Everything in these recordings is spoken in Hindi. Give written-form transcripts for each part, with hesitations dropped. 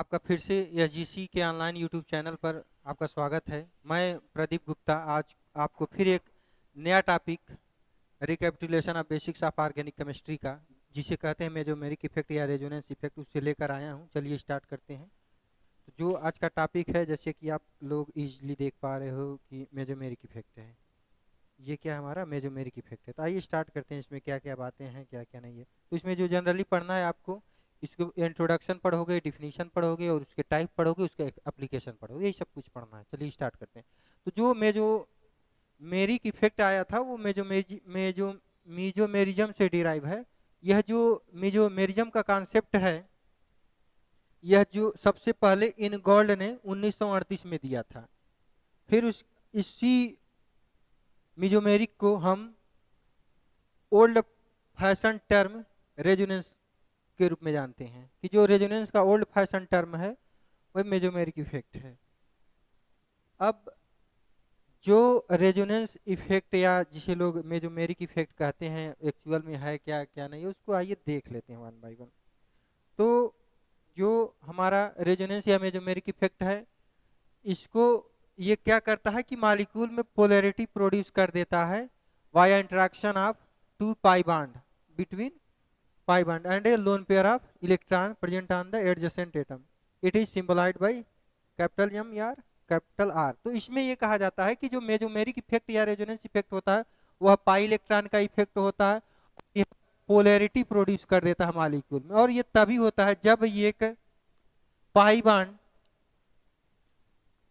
आपका फिर से एसजीसी के ऑनलाइन यूट्यूब चैनल पर आपका स्वागत है। मैं प्रदीप गुप्ता आज आपको फिर एक नया topic recapitulation of basics of organic chemistry का, जिसे कहते हैं मेजोमेरिक इफेक्ट या रेजोनेंस इफेक्ट, उससे लेकर आया हूं। चलिए स्टार्ट करते हैं। तो जो आज का टॉपिक है, जैसे कि आप लोग इजीली देख पा रहे हो कि मेजोमेरिक इफेक्ट है। ये क्या हमारा मेजोमेरिक इफेक्ट है। तो आइए स्टार्ट करते हैं। इसमें क्या क्या बातें हैं, क्या क्या नहीं है। तो इसमें जो जनरली पढ़ना है आपको, इसको इंट्रोडक्शन पढ़ोगे, डिफिनीशन पढ़ोगे और उसके टाइप पढ़ोगे, उसका एप्लीकेशन पढ़ोगे, यही सब कुछ पढ़ना है। चलिए स्टार्ट करते हैं। तो जो मेजोमेरिक इफेक्ट आया था वो मीजोमेरिज्म से डिराइव है। यह जो मीजोमेरिज्म का कॉन्सेप्ट है, यह जो सबसे पहले इनगोल्ड ने 1938 में दिया था। फिर इसी मीजोमेरिक को हम ओल्ड फैशन टर्म रेजोनेंस के रूप में जानते हैं, कि जो रेजोनेंस का ओल्ड फैशन टर्म है वह मेजोमेरिक इफेक्ट है। अब जो रेजोनेंस इफेक्ट या जिसे लोग मेजोमेरिक इफेक्ट कहते हैं, एक्चुअल में है क्या क्या नहीं है, उसको आइए देख लेते हैं वन बाय वन। तो जो हमारा रेजोनेंस या मेजोमेरिक इफेक्ट है, इसको ये क्या करता है कि मॉलिक्यूल में पोलैरिटी प्रोड्यूस कर देता है via interaction of two pi bond between pi bond and a lone pair of electron present on the adjacent atom. It is symbolized by capital M या कैपिटल R। तो इसमें ये कहा जाता है कि जो मेजोमेरिक इफेक्ट या रेजोनेंस इफेक्ट होता है वह पाई इलेक्ट्रॉन का इफेक्ट होता है। यह पोलैरिटी प्रोड्यूस कर देता है मॉलिक्यूल में, और ये तभी होता है जब ये एक पाई बॉन्ड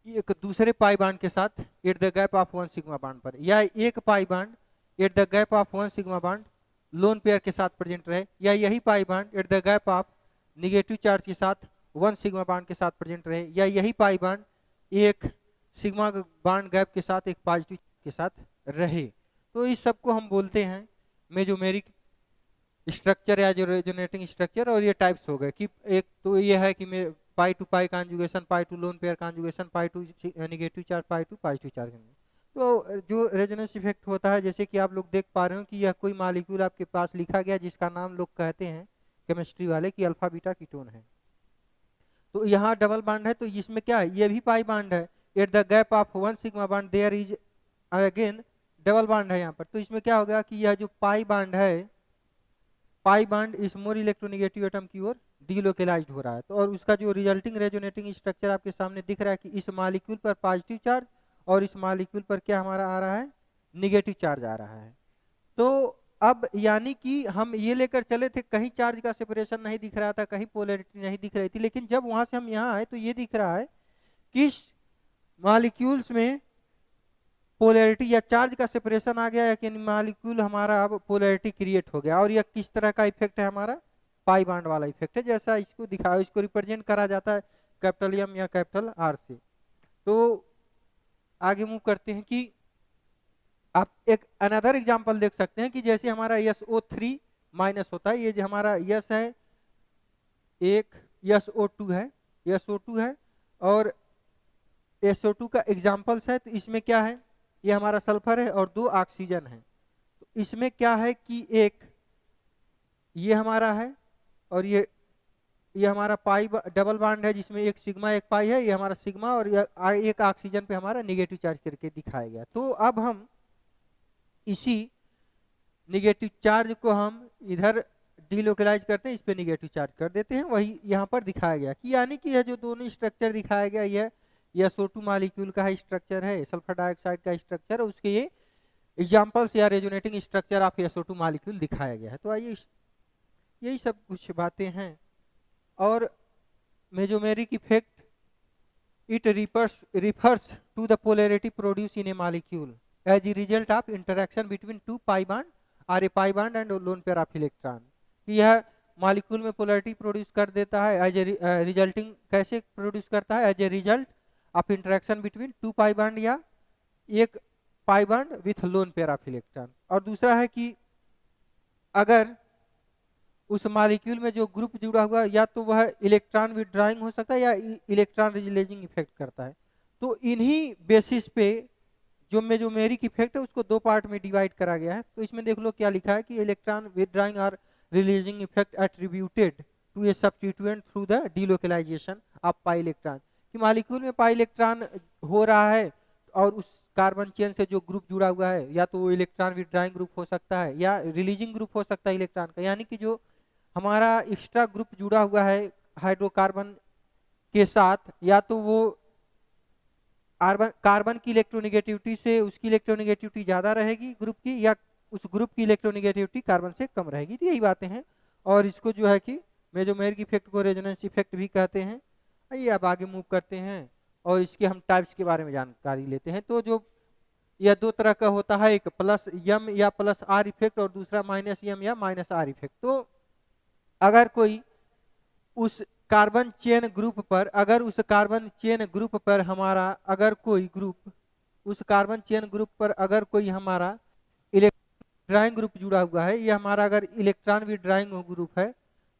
एक दूसरे पाई बॉन्ड के साथ eight the gap of one sigma bond पर, या एक pi bond eight the gap of one sigma bond lone pair के साथ प्रेजेंट रहे, या यही pi bond eight the gap of negative charge के साथ वन सिग्मा बॉन्ड के साथ प्रेजेंट रहे, या यही पाई बॉन्ड एक सिग्मा बॉन्ड गैप के साथ एक पॉजिटिव के साथ रहे। तो इस सब को हम बोलते हैं मेजोमेरिक स्ट्रक्चर या जो रेजोनेटिंग स्ट्रक्चर। और ये टाइप्स हो गए कि एक तो ये है कि pi to pi conjugation, pi to lone pair conjugation, pi to negative charge, pi to positive charge. तो जो रेजोनेंस इफेक्ट होता है, जैसे कि आप लोग देख पा रहे हो कि यह कोई मॉलिक्यूल आपके पास लिखा गया जिसका नाम लोग कहते हैं केमिस्ट्री वाले कि अल्फा बीटा कीटोन है। तो यहाँ डबल बॉन्ड है, तो इसमें क्या है, ये भी पाई बॉन्ड है। At the gap of one sigma bond there is again double bond है यहाँ पर। तो इसमें क्या होगा कि यह जो पाई बॉन्ड है, पाई बॉन्ड इस मोर इलेक्ट्रोनेगेटिव एटम की ओर डीलोकेलाइज्ड हो रहा है। तो और उसका जो रिजल्टिंग रेजोनेटिंग स्ट्रक्चर आपके सामने दिख रहा है कि इस मॉलिक्यूल पर पॉजिटिव चार्ज और इस मॉलिक्यूल पर क्या हमारा आ रहा है, निगेटिव चार्ज आ रहा है। तो अब यानी कि हम ये लेकर चले थे, कहीं चार्ज का सेपरेशन नहीं दिख रहा था, कहीं पोलैरिटी नहीं दिख रही थी, लेकिन जब वहां से हम यहाँ आए तो ये दिख रहा है कि मॉलिक्यूल्स में पोलैरिटी या चार्ज का सेपरेशन आ गया, या कि मॉलिक्यूल हमारा अब पोलैरिटी क्रिएट हो गया। और यह किस तरह का इफेक्ट है, हमारा पाई बॉन्ड वाला इफेक्ट है, जैसा इसको दिखाया, इसको रिप्रेजेंट करा जाता है कैपिटल एम या कैपिटल आर से। तो आगे मूव करते हैं कि आप एक अनदर एग्जांपल देख सकते हैं कि जैसे हमारा SO3 माइनस होता है, ये जो हमारा यस है, एक SO2 है, SO2 है और SO2 का एग्जांपल्स है। तो इसमें क्या है, ये हमारा सल्फर है और दो ऑक्सीजन है। तो इसमें क्या है कि एक ये हमारा है और ये हमारा पाई डबल बॉन्ड है, जिसमें एक सिग्मा एक पाई है, ये हमारा सिग्मा, और एक ऑक्सीजन पे हमारा निगेटिव चार्ज करके दिखाया गया। तो अब हम इसी निगेटिव चार्ज को हम इधर डीलोकलाइज करते हैं, इस पे निगेटिव चार्ज कर देते हैं, वही यहाँ पर दिखाया गया कि यानी कि यह जो दोनों स्ट्रक्चर दिखाया गया, यह SO2 मॉलिक्यूल का है स्ट्रक्चर है, सल्फर डाइऑक्साइड का स्ट्रक्चर है, उसके ये एग्जांपल्स या resonating structure of SO2 molecule दिखाया गया है। तो आइए यही सब कुछ बातें हैं। और mesomeric effect it refers to the polarity produced in a molecule as a result of interaction between two pi bond or a pi bond and lone pair of electron। यह मॉलिक्यूल में पोलैरिटी प्रोड्यूस कर देता है एज ए रिजल्टिंग, कैसे प्रोड्यूस करता है, as a result of interaction between two pi bond या एक pi bond with lone pair of electron. और दूसरा है कि अगर उस मॉलिक्यूल में जो ग्रुप जुड़ा हुआ, या तो वह इलेक्ट्रॉन विड्रॉइंग हो सकता है या इलेक्ट्रॉन रिलीजिंग इफेक्ट करता है। तो इन्हीं बेसिस पे जो मेजोमेरिक इफेक्ट है उसको दो पार्ट में डिवाइड करा गया है। तो इसमें देख लो क्या लिखा है कि इलेक्ट्रॉन विड्रॉइंग और releasing effect attributed to a substituent through the delocalization of pi electron, कि मॉलिक्यूल में पाई इलेक्ट्रॉन हो रहा है और उस कार्बन चेन से जो ग्रुप जुड़ा हुआ है या तो वो इलेक्ट्रॉन विड्रॉइंग ग्रुप हो सकता है या रिलीजिंग ग्रुप हो सकता है इलेक्ट्रॉन का, यानी कि जो हमारा एक्स्ट्रा ग्रुप जुड़ा हुआ है हाइड्रोकार्बन के साथ, या तो वो कार्बन की इलेक्ट्रोनेगेटिविटी से उसकी इलेक्ट्रोनेगेटिविटी ज्यादा रहेगी ग्रुप की, या उस ग्रुप की इलेक्ट्रोनेगेटिविटी कार्बन से कम रहेगी। तो यही बातें हैं, और इसको जो है कि मेसोमेरिक इफेक्ट को रेजोनेंस इफेक्ट भी कहते हैं। आइए अब आगे मूव करते हैं और इसके हम टाइप्स के बारे में जानकारी लेते हैं। तो जो यह दो तरह का होता है, एक प्लस यम या प्लस आर इफेक्ट और दूसरा माइनस यम या माइनस आर इफेक्ट। तो अगर कोई उस कार्बन चेन ग्रुप पर, अगर उस कार्बन चेन ग्रुप पर हमारा अगर कोई ग्रुप, उस कार्बन चेन ग्रुप पर अगर कोई हमारा इलेक्ट्रॉन ग्रुप जुड़ा हुआ है, यह हमारा अगर इलेक्ट्रॉन विड्रॉइंग ग्रुप है,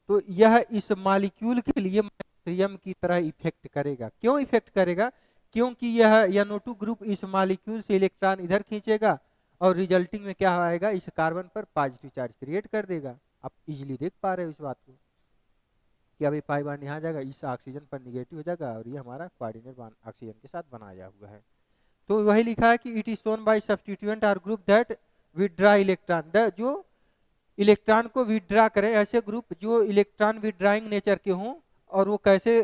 तो यह इस मॉलिक्यूल के लिए यम की तरह इफेक्ट करेगा। क्यों इफेक्ट करेगा? क्योंकि यह NO2 ग्रुप इस मॉलिक्यूल से इलेक्ट्रॉन इधर खींचेगा और रिजल्टिंग में क्या आएगा, इस कार्बन पर पॉजिटिव चार्ज क्रिएट कर देगा। आप इजीली देख पा रहे हो इस बात को कि अभी पाई बॉन्ड यहाँ जाएगा, इस ऑक्सीजन पर निगेटिव हो जाएगा और ये हमारा कोऑर्डिनेट बॉन्ड ऑक्सीजन के साथ बनाया हुआ है। तो वही लिखा है कि it is shown by substituent और ग्रुप दैट विड्रा इलेक्ट्रॉन, जो इलेक्ट्रॉन को विड्रा करे, ऐसे ग्रुप जो इलेक्ट्रॉन विड्राइंग नेचर के हों, और वो कैसे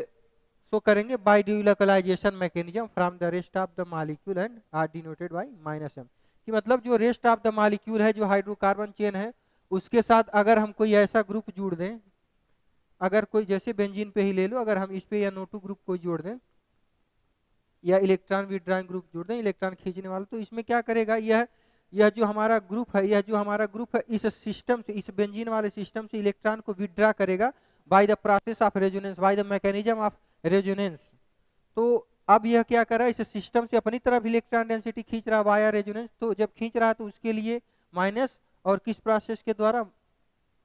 शो करेंगे, by delocalization mechanism from the rest of the molecule and are denoted by -m, कि मतलब जो रेस्ट ऑफ द मॉलिक्यूल है, जो हाइड्रोकार्बन चेन है, उसके साथ अगर हम कोई ऐसा ग्रुप जोड़ दें, अगर कोई जैसे बेंजीन पे ही ले लो, अगर हम इस पे NO2 ग्रुप को जोड़ दें या इलेक्ट्रॉन विड्रॉइंग ग्रुप जोड़ दें, इलेक्ट्रॉन खींचने वाला, तो इसमें क्या करेगा, यह जो हमारा ग्रुप है, यह जो हमारा ग्रुप है, इस सिस्टम से, इस बेंजीन वाले सिस्टम से इलेक्ट्रॉन को विड्रा करेगा bye the process of resonance, by the mechanism of resonance. तो अब यह क्या कर रहा है, इस सिस्टम से अपनी तरफ इलेक्ट्रॉन डेंसिटी खींच रहा है वाया रेजोनेंस। तो जब खींच रहा है तो उसके लिए माइनस, और किस प्रोसेस के द्वारा,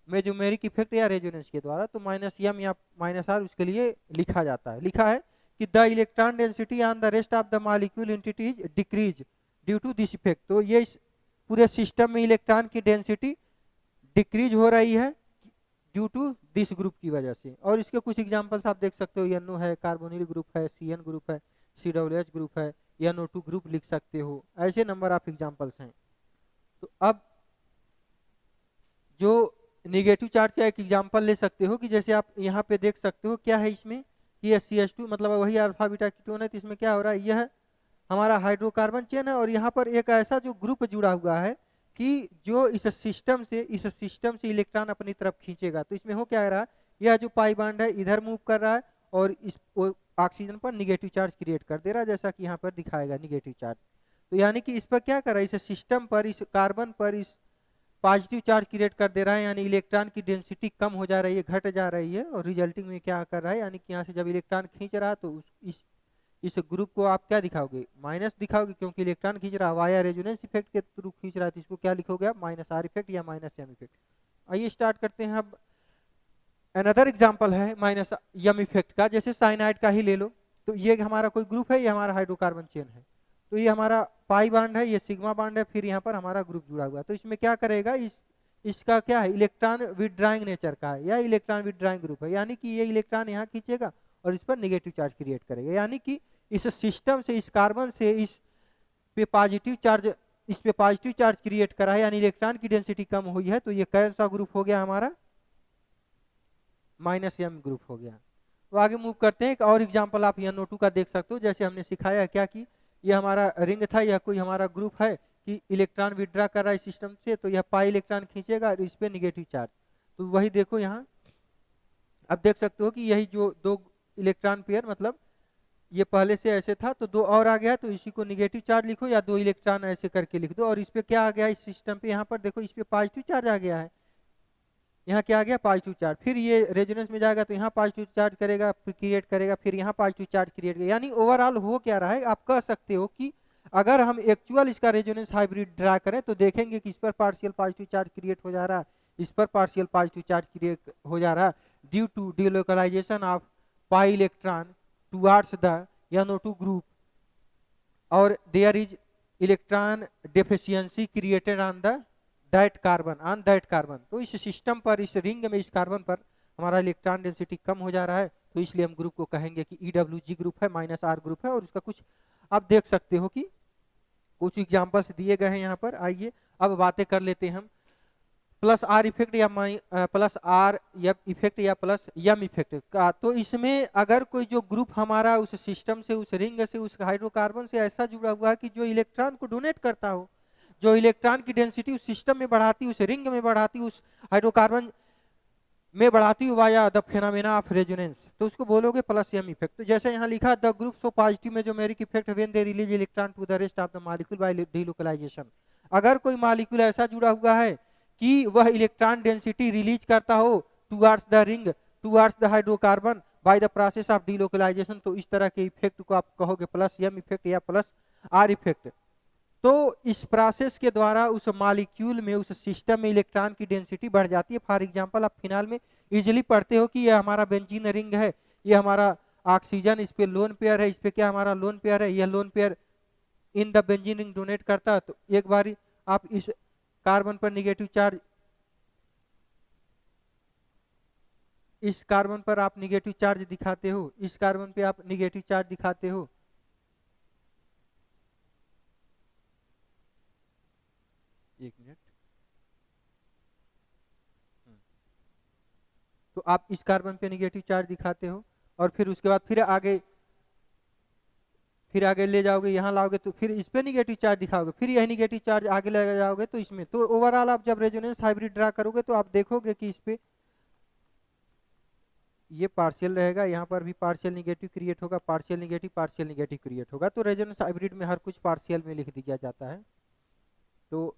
मेसोमेरिक इफेक्ट या रेजोनेंस के द्वारा, तो -m या -r उसके लिए लिखा जाता है। लिखा है कि the electron density on the rest of the molecule entity is decrease due to this effect. तो ये इस पूरे सिस्टम में इलेक्ट्रॉन की डेंसिटी डिक्रीज हो रही है ड्यू टू दिस ग्रुप की वजह से। और इसके कुछ एग्जांपल्स आप देख सकते हो, NO है, कार्बोनिल ग्रुप है, CN ग्रुप है, COOH ग्रुप है, NO2 ग्रुप लिख सकते हो, ऐसे नंबर ऑफ एग्जांपल्स हैं। तो अब जो निगेटिव चार्ज का एक एग्जांपल ले सकते हो, कि जैसे आप यहाँ पे देख सकते हो क्या है इसमें, कि यह CH2 मतलब वही अल्फा बीटा कीटोन है, तो इसमें क्या हो रहा है, यह हमारा हाइड्रोकार्बन चेन है और यहाँ पर एक ऐसा जो ग्रुप जुड़ा हुआ है कि जो इस सिस्टम से इलेक्ट्रॉन अपनी तरफ खींचेगा। तो इसमें हो क्या रहा है, यह जो पाई बॉन्ड है इधर मूव कर रहा है और इस ऑक्सीजन पर निगेटिव चार्ज क्रिएट कर दे रहा है, जैसा कि यहाँ पर दिखाएगा निगेटिव चार्ज। तो यानी कि इस पर क्या कर रहा है, इस सिस्टम पर, इस कार्बन पर इस पॉजिटिव चार्ज क्रिएट कर दे रहा है, यानी इलेक्ट्रॉन की डेंसिटी कम हो जा रही है, घट जा रही है, और रिजल्टिंग में क्या कर रहा है, यानी कि यहाँ से जब इलेक्ट्रॉन खींच रहा है तो इस ग्रुप को आप क्या दिखाओगे, माइनस दिखाओगे, क्योंकि इलेक्ट्रॉन खींच रहा है वाया रेजोनेंस इफेक्ट के थ्रू खींच रहा है, तो इसको क्या लिखोगे आप, -r इफेक्ट या -m इफेक्ट। आइए स्टार्ट करते हैं। अब अनदर एग्जांपल है -m इफेक्ट का, जैसे साइनाइड का ही ले लो। तो ये हमारा कोई ग्रुप है, ये हमारा हाइड्रोकार्बन चेन है, तो ये हमारा पाई बॉन्ड है, ये सिग्मा बॉन्ड है, फिर यहाँ पर हमारा ग्रुप जुड़ा हुआ है। तो इसमें क्या करेगा, इसका क्या है, इलेक्ट्रॉन विड्राइंग नेचर का है, या इलेक्ट्रॉन विड्राइंग ग्रुप है, यानी कि ये इलेक्ट्रॉन यहाँ खींचेगा और इस पर नेगेटिव चार्ज क्रिएट करेगा। यानी कि इस सिस्टम से, इस कार्बन से इस पे पॉजिटिव चार्ज क्रिएट करा है, यानी इलेक्ट्रॉन की डेंसिटी कम हुई है। तो ये कौन सा ग्रुप हो गया हमारा, -m ग्रुप हो गया। तो आगे मूव करते हैं। एक और एग्जांपल आप NO2 का देख सकते हो, जैसे हमने सिखाया क्या कि ये हमारा रिंग था, या कोई हमारा ग्रुप है कि इलेक्ट्रॉन विड्रा कर रहा है सिस्टम से, तो यह पाई इलेक्ट्रॉन खींचेगा और इस पे नेगेटिव चार्ज। तो वही देखो यहाँ अब देख सकते हो कि यही जो दो इलेक्ट्रॉन पेयर, मतलब ये पहले से ऐसे था तो दो और आ गया, तो इसी को नेगेटिव चार्ज लिखो या दो इलेक्ट्रॉन ऐसे करके लिख दो। और इस पे क्या आ गया, इस सिस्टम पे यहाँ पर देखो, इस पे पॉजिटिव चार्ज आ गया है, यहाँ क्या आ गया, पॉजिटिव चार्ज। फिर ये रेजोनेंस में जाएगा तो यहाँ पॉजिटिव चार्ज करेगा, फिर क्रिएट करेगा, फिर यहाँ पॉजिटिव चार्ज क्रिएट करेगा। यानी ओवरऑल हो क्या रहा है, आप कह सकते हो कि अगर हम एक्चुअल इसका रेजोनेंस हाइब्रिड ड्रा करें तो देखेंगे कि इस पर पार्शियल पॉजिटिव चार्ज क्रिएट हो जा रहा है, इस पर पार्शियल पॉजिटिव चार्ज क्रिएट हो जा रहा है due to delocalisation of pi electron towards the NO2 group, और there is electron deficiency created on that carbon. तो इस सिस्टम पर, इस रिंग में, इस कार्बन पर हमारा इलेक्ट्रॉन डेंसिटी कम हो जा रहा है, तो इसलिए हम ग्रुप को कहेंगे कि EWG ग्रुप है, -R ग्रुप है। और उसका कुछ आप देख सकते हो कि कुछ एग्जांपल्स दिए गए हैं यहाँ पर। आइए अब बातें कर लेते हैं हम प्लस आर इफेक्ट या प्लस आर एफ इफेक्ट या प्लस एम इफेक्ट का। तो इसमें अगर कोई जो ग्रुप हमारा उस सिस्टम से, उस रिंग से, उस हाइड्रोकार्बन से ऐसा जुड़ा हुआ है कि जो इलेक्ट्रॉन को डोनेट करता हो, जो इलेक्ट्रॉन की डेंसिटी उस सिस्टम में बढ़ाती, उस रिंग में बढ़ाती, उस हाइड्रोकार्बन में बढ़ाती via the phenomena of resonance, तो उसको बोलोगे प्लस एम इफेक्ट। तो जैसे यहाँ लिखा the groups of positive mesomeric effect when they release electron to the rest of the molecule by delocalization. अगर कोई मॉलिक्यूल ऐसा जुड़ा हुआ है कि वह इलेक्ट्रॉन डेंसिटी रिलीज करता हो towards the ring, towards the hydrocarbon by the process of delocalization, तो इस तरह के इफेक्ट को आप कहोगे प्लस एम इफेक्ट या प्लस आर इफेक्ट। तो इस प्रोसेस के द्वारा उस मॉलिक्यूल में, उस सिस्टम में इलेक्ट्रॉन की डेंसिटी बढ़ जाती है। फॉर एग्जांपल आप फिनाल में इजीली पढ़ते हो कि ये हमारा बेंजीन रिंग है, ये हमारा ऑक्सीजन, इस पे लोन पेयर है, इस पे क्या हमारा लोन पेयर है, यह lone pair in the benzene ring donate करता है। तो एक बार आप इस कार्बन पर निगेटिव चार्ज, इस कार्बन पर आप निगेटिव चार्ज दिखाते हो, इस कार्बन पे आप निगेटिव चार्ज दिखाते हो। एक मिनट, तो आप इस कार्बन पे निगेटिव चार्ज दिखाते हो और फिर उसके बाद फिर आगे ले जाओगे, यहाँ लाओगे तो फिर इस पे निगेटिव चार्ज दिखाओगे, फिर यही निगेटिव चार्ज आगे ले जाओगे तो इसमें। तो ओवरऑल आप जब रेजोनेंस हाइब्रिड ड्रा करोगे तो आप देखोगे कि इस पे ये पार्शियल रहेगा, यहाँ पर भी पार्शियल निगेटिव क्रिएट होगा, पार्शियल निगेटिव क्रिएट होगा। तो रेजोनेंस हाइब्रिड में हर कुछ पार्शियल में लिख दिया जाता है। तो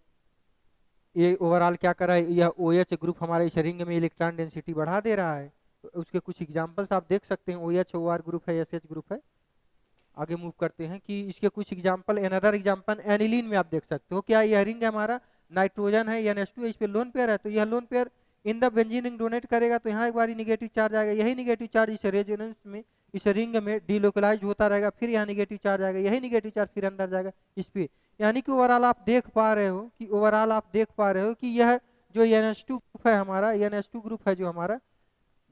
ये ओवरऑल क्या कर रहा है, यह OH ग्रुप हमारे इस रिंग में इलेक्ट्रॉन डेंसिटी बढ़ा दे रहा है। तो उसके कुछ एग्जांपल्स आप देख सकते हैं, OH OR ग्रुप है, SH ग्रुप है। आगे मूव करते हैं कि इसके कुछ एग्जांपल, अनदर एग्जांपल एनिलीन में आप देख सकते हो। क्या यह रिंग हमारा नाइट्रोजन है, NH2 है, इस पे लोन पेयर है, तो यह lone pair in the benzene ring donate करेगा, तो यहाँ एक बार निगेटिव चार्ज आएगा, यही निगेटिव चार्ज इस रेजोनेंस में, इस रिंग में डीलोकलाइज होता रहेगा, फिर यहाँ निगेटिव चार्ज आएगा, यही निगेटिव चार्ज फिर अंदर जाएगा इस पे। यानी कि ओवरऑल आप देख पा रहे हो कि यह जो NH2 ग्रुप है हमारा, NH2 ग्रुप है जो हमारा,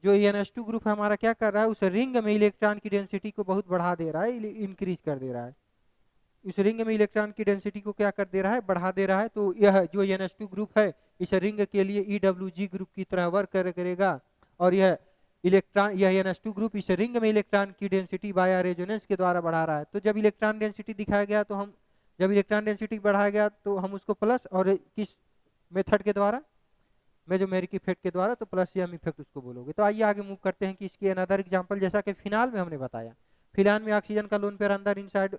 जो NH2 ग्रुप हमारा क्या कर रहा है, उस रिंग में इलेक्ट्रॉन की डेंसिटी को बहुत बढ़ा दे रहा है, इंक्रीज कर दे रहा है। इस रिंग में इलेक्ट्रॉन की डेंसिटी को क्या कर दे रहा है, बढ़ा दे रहा है। तो यह जो NH2 ग्रुप है इस रिंग के लिए EWG ग्रुप की तरह वर्क करेगा। और यह NH2 ग्रुप इस रिंग में इलेक्ट्रॉन की डेंसिटी बाय रेजोनेंस के द्वारा बढ़ा रहा है। तो जब इलेक्ट्रॉन डेंसिटी दिखाया गया तो हम, जब इलेक्ट्रॉन डेंसिटी बढ़ाया गया तो हम उसको प्लस, और किस मेथड के द्वारा, मेजोमेरिक इफेक्ट के द्वारा, तो प्लस एम इफेक्ट उसको बोलोगे। तो आइए आगे मूव करते हैं कि इसकी अनदर एग्जांपल, जैसा कि फिनाल में हमने बताया, फिनाल में ऑक्सीजन का लोन पेयर अंदर इनसाइड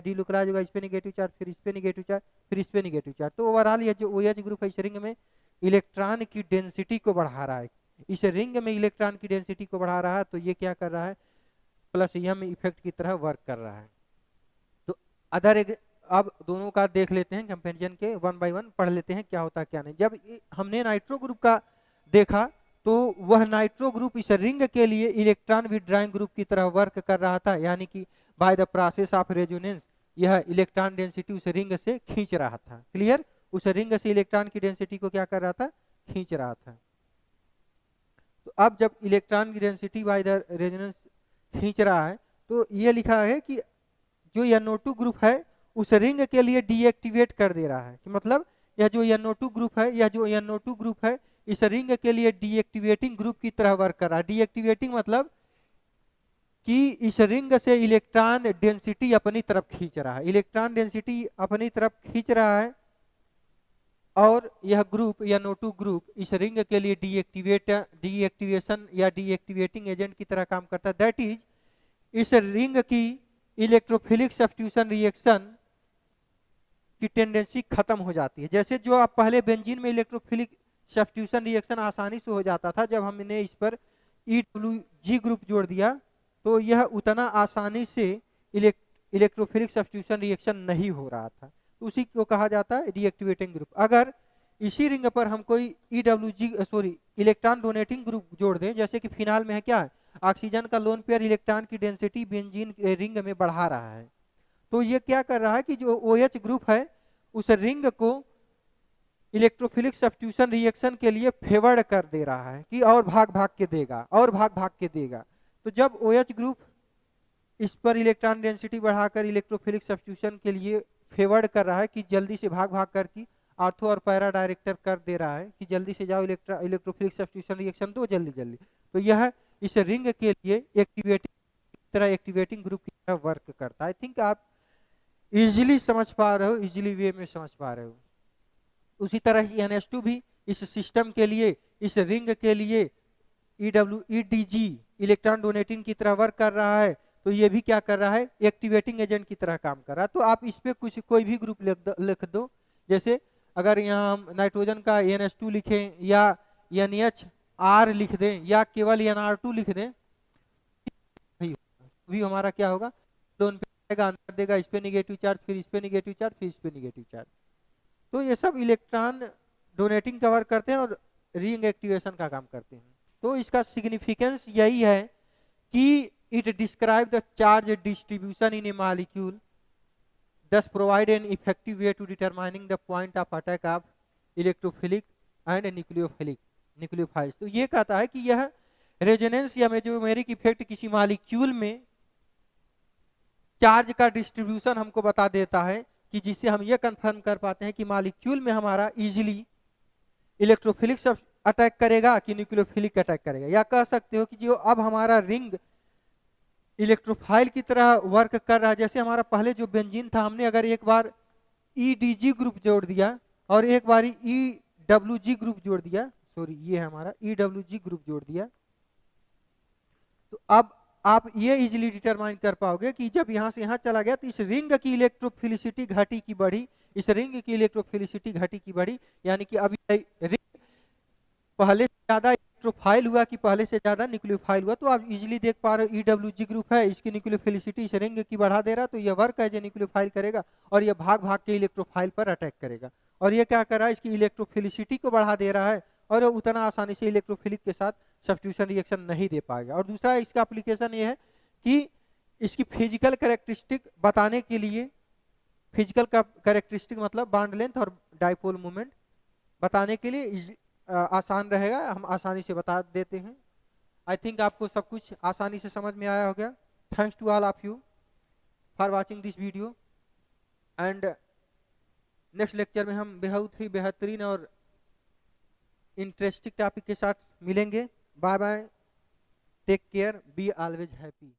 डीलोकलाइज होगा, इस पे निगेटिव चार्ज, फिर इस पे निगेटिव चार्ज, फिर इस पे निगेटिव चार्ज। तो ओवरऑल ये जो OH ग्रुप है इस रिंग में इलेक्ट्रॉन की डेंसिटी को बढ़ा रहा है, इस रिंग में इलेक्ट्रॉन की डेंसिटी को बढ़ा रहा है। तो ये क्या कर रहा है, प्लस एम इफेक्ट की तरह वर्क कर रहा है। तो अदर, अब दोनों का देख लेते हैं, कंपैरिजन के वन बाय वन पढ़ लेते हैं क्या होता है क्या नहीं। जब हमने नाइट्रो ग्रुप का देखा तो वह नाइट्रो ग्रुप इस रिंग के लिए इलेक्ट्रॉन विथड्राइंग ग्रुप की तरह वर्क कर रहा था, यानी कि bye the process of resonance यह इलेक्ट्रॉन डेंसिटी उस रिंग से खींच रहा था। क्लियर, उस रिंग से इलेक्ट्रॉन की डेंसिटी को क्या कर रहा था, खींच रहा था। तो अब जब इलेक्ट्रॉन की डेंसिटी बाय द रेजोनेंस खींच रहा है, तो ये लिखा है कि जो NO2 ग्रुप है उस रिंग के लिए डीएक्टिवेट कर दे रहा है। कि मतलब यह जो NO2 ग्रुप है, यह जो NO2 ग्रुप है इस रिंग के लिए डीएक्टिवेटिंग ग्रुप की तरह वर्क कर रहा है। डीएक्टिवेटिंग मतलब कि इस रिंग से इलेक्ट्रॉन डेंसिटी अपनी तरफ खींच रहा है, इलेक्ट्रॉन डेंसिटी अपनी तरफ खींच रहा है। और यह ग्रुप NO2 ग्रुप इस रिंग के लिए डीएक्टिवेशन या डीएक्टिवेटिंग एजेंट की तरह काम करता है। दैट इज, इस रिंग की इलेक्ट्रोफिलिक सब्स्टिट्यूशन रिएक्शन की टेंडेंसी खत्म हो जाती है। जैसे जो आप पहले बेंजीन में इलेक्ट्रोफिलिक सब्स्टिट्यूशन रिएक्शन आसानी से हो जाता था, जब हमने इस पर EWG ग्रुप जोड़ दिया तो यह उतना आसानी से इलेक्ट्रोफिलिक सब्स्टिट्यूशन रिएक्शन नहीं हो रहा था। तो उसी को कहा जाता है डीएक्टिवेटिंग ग्रुप। अगर इसी रिंग पर हम कोई इलेक्ट्रॉन डोनेटिंग ग्रुप जोड़ दें, जैसे कि फिनाल में है क्या है, ऑक्सीजन का लोन पेयर इलेक्ट्रॉन की डेंसिटी बेंजीन रिंग में बढ़ा रहा है। तो ये क्या कर रहा है कि जो OH ग्रुप है उस रिंग को इलेक्ट्रोफिलिक सब्स्टिट्यूशन रिएक्शन के लिए फेवर्ड कर दे रहा है कि और भाग भाग के देगा और भाग भाग के देगा। तो जब OH ग्रुप इस पर इलेक्ट्रॉन डेंसिटी बढ़ाकर इलेक्ट्रोफिलिक सब्स्टिट्यूशन के लिए फेवर्ड कर रहा है कि जल्दी से भाग भाग कर की आर्थो और पैरा डायरेक्टर कर दे रहा है कि जल्दी से जाओ इलेक्ट्रोफिलिक सब्स्टिट्यूशन रिएक्शन दो जल्दी जल्दी, तो यह इस रिंग के लिए एक्टिवेटिंग ग्रुप की तरह वर्क करता है। आई थिंक आप इजीली समझ पा रहे हो, इजीली वे में समझ पा रहे हो। उसी तरह NH2 भी इस सिस्टम के लिए, इस रिंग के लिए EDG इलेक्ट्रॉन डोनेटिंग की तरह वर्क कर रहा है, तो ये भी क्या कर रहा है, एक्टिवेटिंग एजेंट की तरह काम कर रहा है। तो आप इस पे कुछ कोई भी ग्रुप लिख दो, जैसे अगर यहाँ हम नाइट्रोजन का NH2 लिखें या NHR लिख दें या केवल NR2 लिख दें, भी हमारा क्या होगा, लोन पे आएगा, अंदर देगा, इस पे निगेटिव चार्ज, फिर इस पे निगेटिव चार्ज, फिर इस पे निगेटिव चार्ज। तो ये सब इलेक्ट्रॉन डोनेटिंग का वर्क करते हैं और रिंग एक्टिवेशन का काम करते हैं। तो इसका सिग्निफिकेंस यही है कि it describe the charge distribution in A molecule, thus provide an effective way to determining the point of attack of electrophilic and nucleophiles। तो ये कहता है कि यह रेजोनेंस या मेजोमेरिक इफेक्ट किसी मॉलिक्यूल में चार्ज का डिस्ट्रीब्यूशन हमको बता देता है कि जिससे हम ये कंफर्म कर पाते हैं कि मॉलिक्यूल में हमारा इजीली इलेक्ट्रोफिलिक अटैक करेगा कि न्यूक्लियोफिलिक अटैक करेगा। या कह सकते हो कि जो अब हमारा रिंग इलेक्ट्रोफाइल की तरह वर्क कर रहा है, जैसे हमारा पहले जो बेंजीन था, हमने अगर एक बार EDG ग्रुप जोड़ दिया और एक बार EWG ग्रुप जोड़ दिया, सॉरी ये है हमारा EWG ग्रुप जोड़ दिया, तो अब आप ये इजीली डिटरमाइन कर पाओगे कि जब यहां से यहां चला गया तो इस रिंग की इलेक्ट्रोफिलिसिटी घटी की बढ़ी, इस रिंग की इलेक्ट्रोफिलिसिटी घटी की बढ़ी, यानी कि अभी रिंग पहले से ज्यादा इलेक्ट्रोफाइल हुआ कि पहले से ज्यादा न्यूक्लियोफाइल हुआ। तो आप इजीली देख पा रहे हो EWG ग्रुप है, इसकी न्यूक्लियोफिलिसिटी इस रिंग की बढ़ा दे रहा, तो यह वर्क है जो न्यूक्लियोफाइल करेगा और यह भाग भाग के इलेक्ट्रोफाइल पर अटैक करेगा। और ये क्या कर रहा है, इसकी इलेक्ट्रोफिलिसिटी को बढ़ा दे रहा है और उतना आसानी से इलेक्ट्रोफिलिक के साथ सब्स्टिट्यूशन रिएक्शन नहीं दे पाएगा। और दूसरा इसका एप्लीकेशन ये है कि इसकी फिजिकल कैरेक्टरिस्टिक बताने के लिए, फिजिकल कैरेक्टरिस्टिक मतलब बॉन्ड लेंथ और डाइपोल मोमेंट बताने के लिए आसान रहेगा, हम आसानी से बता देते हैं। आई थिंक आपको सब कुछ आसानी से समझ में आया होगा। Thanks to all of you for watching this video, and next lecture में हम बहुत ही बेहतरीन और इंटरेस्टिंग टॉपिक के साथ मिलेंगे। Bye bye, take care, be always happy.